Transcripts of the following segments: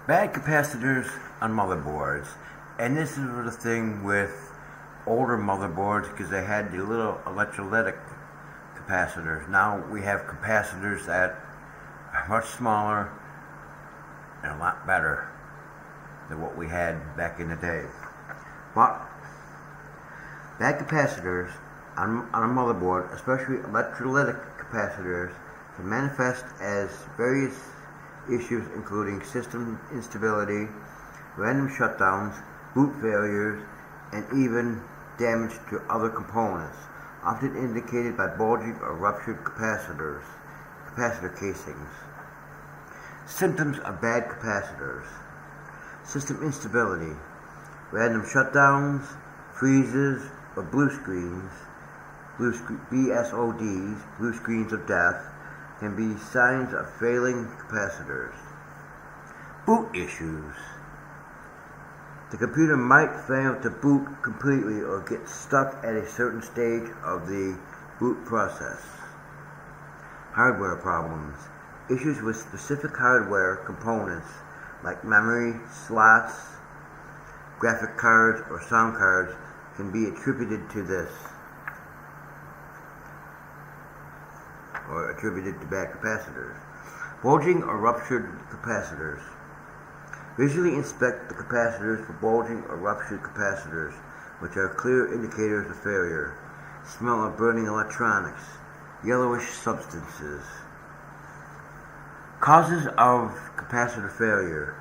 Bad capacitors on motherboards, and this is the thing with older motherboards because they had the little electrolytic capacitors. Now we have capacitors that are much smaller and a lot better than what we had back in the day. But bad capacitors on a motherboard, especially electrolytic capacitors, can manifest as various issues including system instability, random shutdowns, boot failures, and even damage to other components, often indicated by bulging or ruptured capacitor casings. Symptoms of bad capacitors: system instability, random shutdowns, freezes, or blue screens, BSODs, blue screens of death, can be signs of failing capacitors. Boot issues. The computer might fail to boot completely or get stuck at a certain stage of the boot process. Hardware problems. Issues with specific hardware components like memory, slots, graphic cards, or sound cards can be attributed to this, or attributed to bad capacitors. Bulging or ruptured capacitors. Visually inspect the capacitors for bulging or ruptured capacitors, which are clear indicators of failure. Smell of burning electronics. Yellowish substances. Causes of capacitor failure.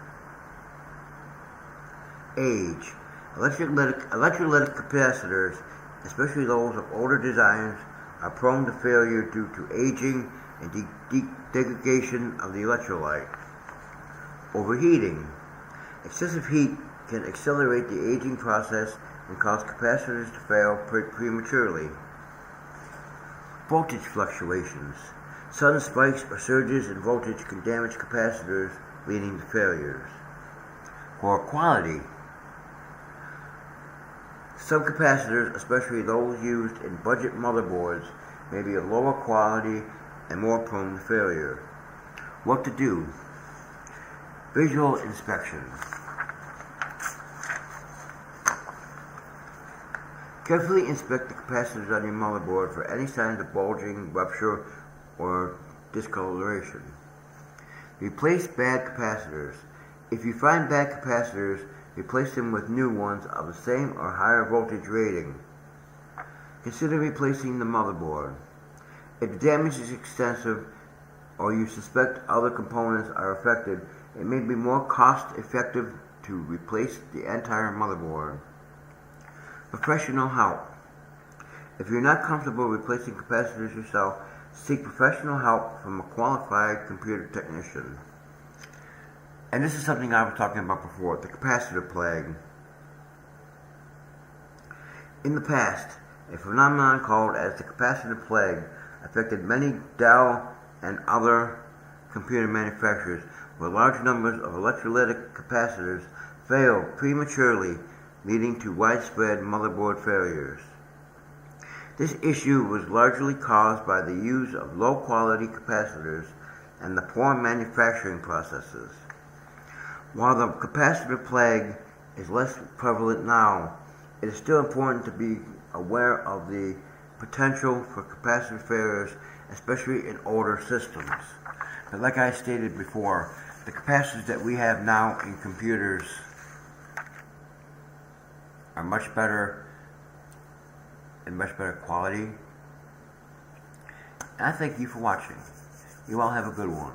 Age. Electrolytic capacitors, especially those of older designs, are prone to failure due to aging and degradation of the electrolyte. Overheating. Excessive heat can accelerate the aging process and cause capacitors to fail prematurely. Voltage fluctuations. Sudden spikes or surges in voltage can damage capacitors, leading to failures. Poor quality. Some capacitors, especially those used in budget motherboards, may be of lower quality and more prone to failure. What to do? Visual inspection. Carefully inspect the capacitors on your motherboard for any signs of bulging, rupture, or discoloration. Replace bad capacitors. If you find bad capacitors, replace them with new ones of the same or higher voltage rating. Consider replacing the motherboard. If the damage is extensive or you suspect other components are affected, it may be more cost effective to replace the entire motherboard. Professional help. If you're not comfortable replacing capacitors yourself, seek professional help from a qualified computer technician. And this is something I was talking about before, the capacitor plague. In the past, a phenomenon called as the capacitor plague affected many Dell and other computer manufacturers, where large numbers of electrolytic capacitors failed prematurely, leading to widespread motherboard failures. This issue was largely caused by the use of low-quality capacitors and the poor manufacturing processes. While the capacitor plague is less prevalent now, it is still important to be aware of the potential for capacitor failures, especially in older systems. But like I stated before, the capacitors that we have now in computers are much better and much better quality. And I thank you for watching. You all have a good one.